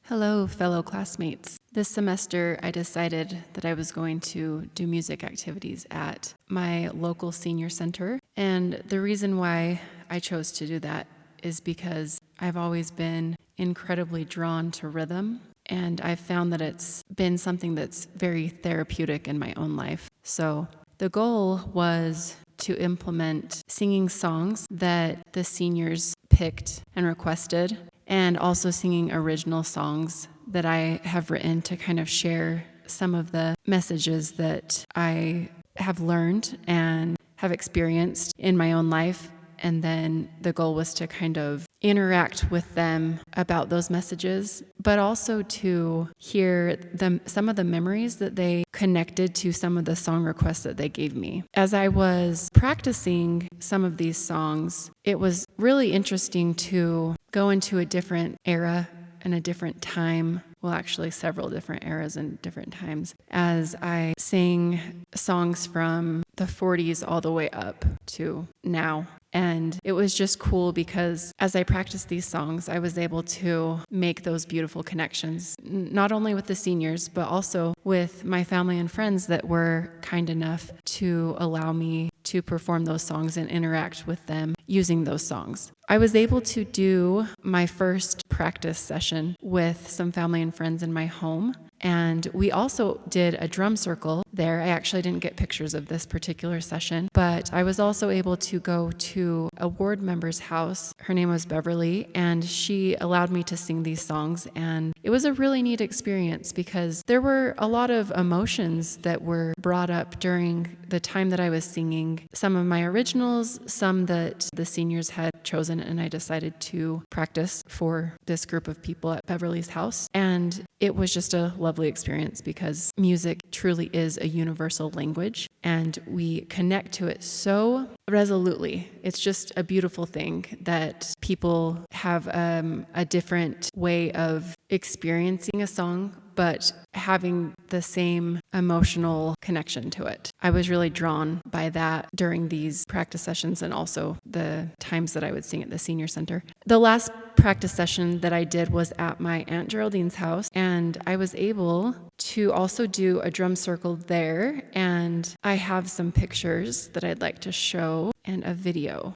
Hello, fellow classmates. This semester, I decided that I was going to do music activities at my local senior center. And the reason why I chose to do that is because I've always been incredibly drawn to rhythm. And I've found that it's been something that's very therapeutic in my own life. So the goal was to implement singing songs that the seniors picked and requested, and also singing original songs that I have written to kind of share some of the messages that I have learned and have experienced in my own life. And then the goal was to kind of interact with them about those messages, but also to hear them, some of the memories that they connected to some of the song requests that they gave me. As I was practicing some of these songs, it was really interesting to go into a different era and a different time. Well, actually several different eras and different times, as I sang songs from the 40s all the way up to now. And it was just cool because as I practiced these songs, I was able to make those beautiful connections, not only with the seniors, but also with my family and friends that were kind enough to allow me to perform those songs and interact with them using those songs. I was able to do my first practice session with some family and friends in my home. And we also did a drum circle there. I actually didn't get pictures of this particular session, but I was also able to go to a ward member's house. Her name was Beverly, and she allowed me to sing these songs. And it was a really neat experience because there were a lot of emotions that were brought up during the time that I was singing. Some of my originals, some that the seniors had chosen, and I decided to practice for this group of people at Beverly's house. And it was just a lovely experience because music truly is a universal language and we connect to it so resolutely. It's just a beautiful thing that people have a different way of experiencing a song, but having the same emotional connection to it. I was really drawn by that during these practice sessions and also the times that I would sing at the senior center. The last practice session that I did was at my Aunt Geraldine's house, and I was able to also do a drum circle there, and I have some pictures that I'd like to show and a video.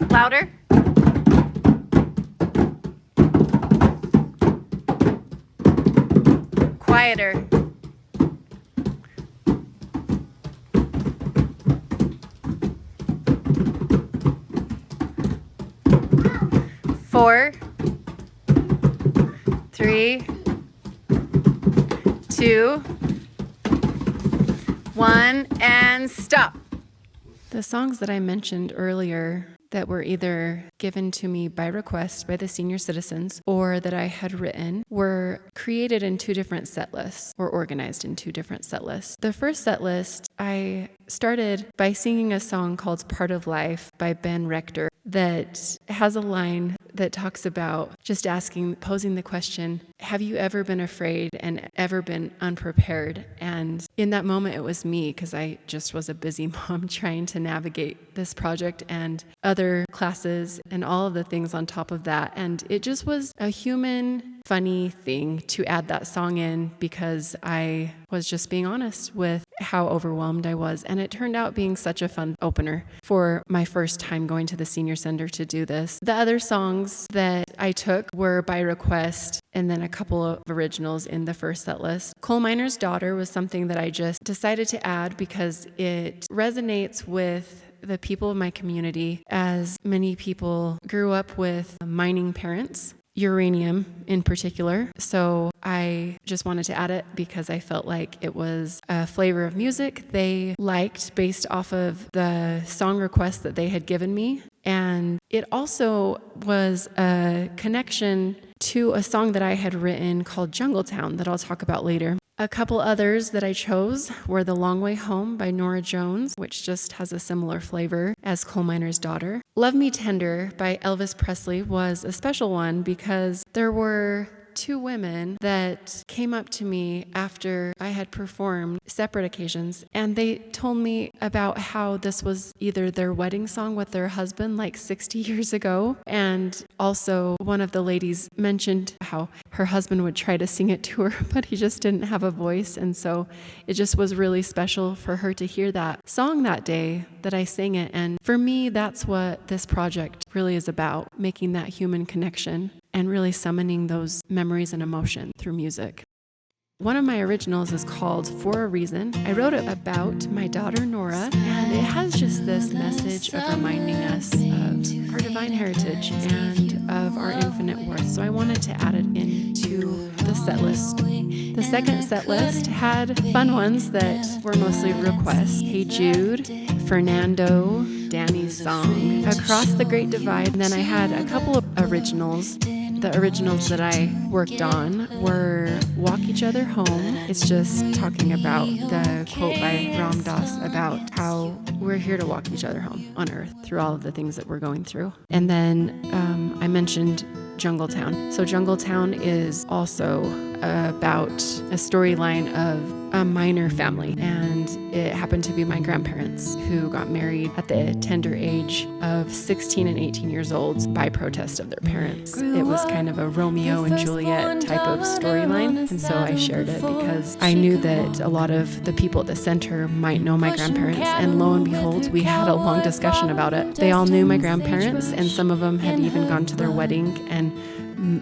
Louder. Quieter. Four, 3, 2, 1, and stop. The songs that I mentioned earlier that were either given to me by request by the senior citizens or that I had written were created in two different set lists or organized in two different set lists. The first set list, I started by singing a song called Part of Life by Ben Rector that has a line that talks about just posing the question, have you ever been afraid and ever been unprepared? And in that moment, it was me because I just was a busy mom trying to navigate this project and other classes and all of the things on top of that. And it just was a human, funny thing to add that song in because I was just being honest with how overwhelmed I was. And it turned out being such a fun opener for my first time going to the senior center to do this. The other songs that I took were by request and then a couple of originals in the first set list. Coal Miner's Daughter was something that I just decided to add because it resonates with the people of my community, as many people grew up with mining parents, uranium in particular. So I just wanted to add it because I felt like it was a flavor of music they liked based off of the song requests that they had given me. And it also was a connection to a song that I had written called Jungletown that I'll talk about later. A couple others that I chose were The Long Way Home by Norah Jones, which just has a similar flavor as Coal Miner's Daughter. Love Me Tender by Elvis Presley was a special one because there were two women that came up to me after I had performed separate occasions, and they told me about how this was either their wedding song with their husband like 60 years ago, and also one of the ladies mentioned how her husband would try to sing it to her, but he just didn't have a voice, and so it just was really special for her to hear that song that day that I sang it. And for me, that's what this project really is about, making that human connection and really summoning those memories and emotion through music. One of my originals is called For a Reason. I wrote it about my daughter Nora, and it has just this message of reminding us of our divine heritage and of our infinite worth. So I wanted to add it into the set list. The second set list had fun ones that were mostly requests. Hey Jude, Fernando, Danny's song, Across the Great Divide. And then I had a couple of originals. The originals that I worked on were Walk Each Other Home. It's just talking about the quote by Ram Dass about how we're here to walk each other home on earth through all of the things that we're going through. And then I mentioned Jungle Town. So Jungle Town is also about a storyline of a miner family, and it happened to be my grandparents who got married at the tender age of 16 and 18 years old by protest of their parents. It was kind of a Romeo and Juliet type of storyline, and so I shared it because I knew that a lot of the people at the center might know my grandparents, and lo and behold, we had a long discussion about it. They all knew my grandparents, and some of them had even gone to their wedding and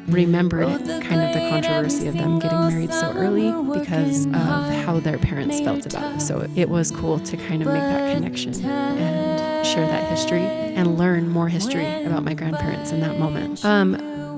remembered kind of the controversy of them getting married so early because of how their parents felt about it. So it was cool to kind of make that connection and share that history and learn more history about my grandparents in that moment.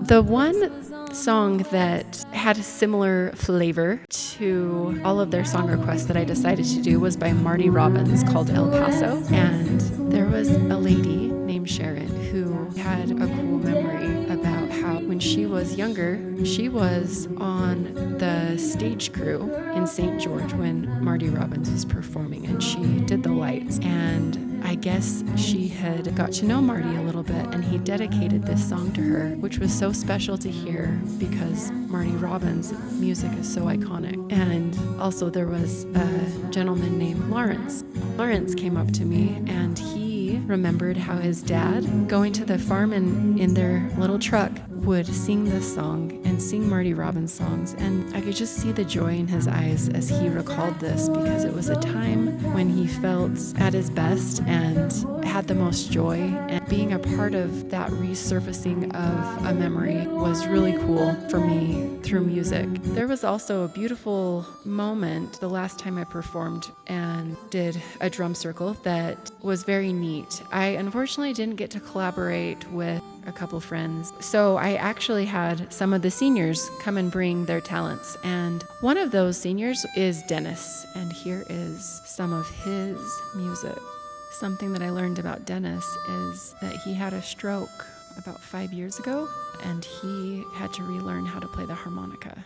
The one song that had a similar flavor to all of their song requests that I decided to do was by Marty Robbins, called El Paso. And there was a lady named Sharon who had a cool memory about how when she was younger, she was on the stage crew in St. George when Marty Robbins was performing, and she did the lights. And I guess she had got to know Marty a little bit, and he dedicated this song to her, which was so special to hear because Marty Robbins' music is so iconic. And also there was a gentleman named Lawrence. Lawrence came up to me, and he remembered how his dad, going to the farm in their little truck, would sing this song and sing Marty Robbins songs. And I could just see the joy in his eyes as he recalled this, because it was a time when he felt at his best and had the most joy. And being a part of that resurfacing of a memory was really cool for me through music. There was also a beautiful moment the last time I performed and did a drum circle that was very neat. I unfortunately didn't get to collaborate with a couple friends. So I actually had some of the seniors come and bring their talents. And one of those seniors is Dennis. And here is some of his music. Something that I learned about Dennis is that he had a stroke about 5 years ago, and he had to relearn how to play the harmonica.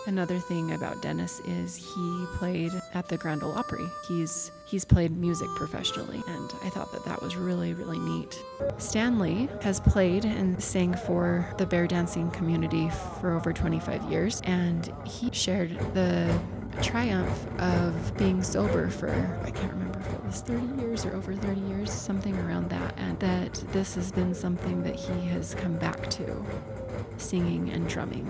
Another thing about Dennis is he played at the Grand Ole Opry. He's played music professionally, and I thought that was really, really neat. Stanley has played and sang for the bear dancing community for over 25 years, and he shared the triumph of being sober for, I can't remember if it was 30 years or over 30 years, something around that, and that this has been something that he has come back to, singing and drumming.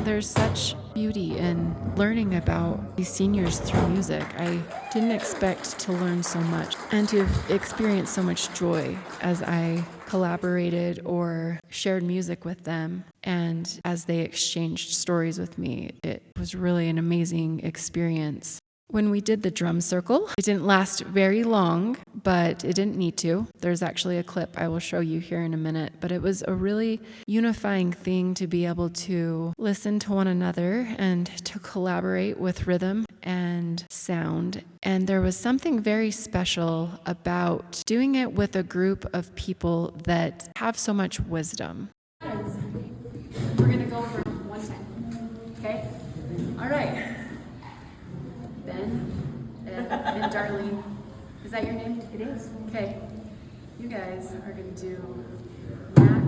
There's such beauty in learning about these seniors through music. I didn't expect to learn so much and to experience so much joy as I collaborated or shared music with them, and as they exchanged stories with me. It was really an amazing experience. When we did the drum circle, it didn't last very long, but it didn't need to. There's actually a clip I will show you here in a minute, but it was a really unifying thing to be able to listen to one another and to collaborate with rhythm and sound. And there was something very special about doing it with a group of people that have so much wisdom. We're going to go over one time, okay? All right. Ben and Darlene. Is that your name? It is. Okay. You guys are going to do Mac